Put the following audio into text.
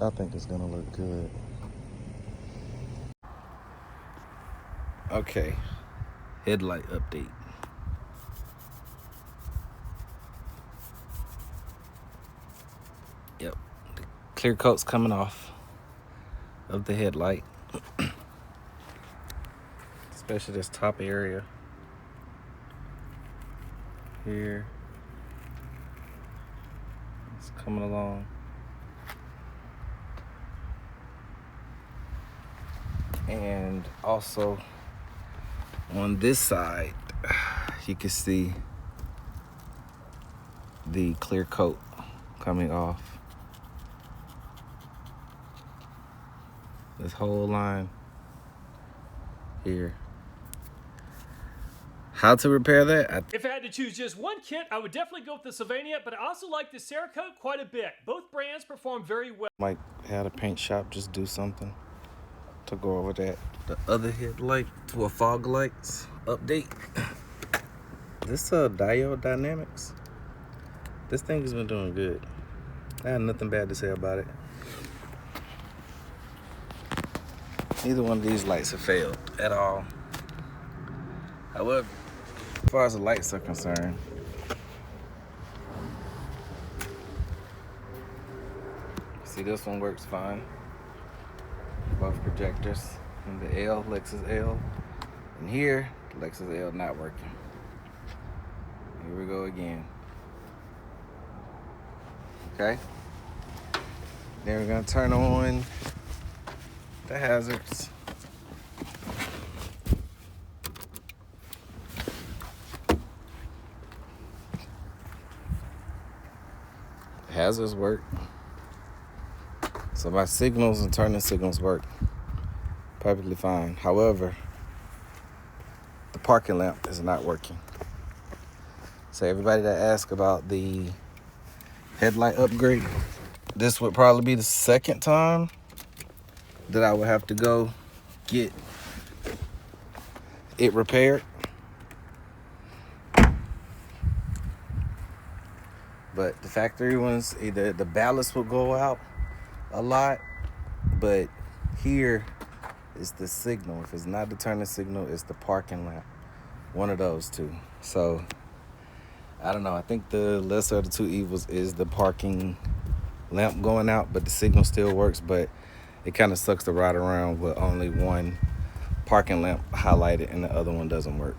I think it's gonna look good. Okay, headlight update. Yep, the clear coat's coming off of the headlight, especially this top area here. It's coming along. And also on this side, you can see the clear coat coming off. This whole line here. How to repair that? If I had to choose just one kit, I would definitely go with the Sylvania, but I also like the Cerakote quite a bit. Both brands perform very well. Might have a paint shop just do something to go over that. The other headlight to a fog lights update. This diode dynamics. This thing has been doing good. I have nothing bad to say about it. Neither one of these lights have failed at all. However, as far as the lights are concerned, see, this one works fine. Both projectors. And the L, Lexus L. And here, Lexus L not working. Here we go again. Okay. Then we're gonna turn on the hazards. The hazards work. So my signals and turning signals work perfectly fine. However, the parking lamp is not working. So everybody that asks about the headlight upgrade, this would probably be the second time that I would have to go get it repaired. But the factory ones, either the ballast will go out a lot, but here is the signal. If it's not the turning signal, it's the parking lamp. One of those two. So I don't know. I think the lesser of the two evils is the parking lamp going out, but the signal still works. But it kind of sucks to ride around with only one parking lamp highlighted and the other one doesn't work.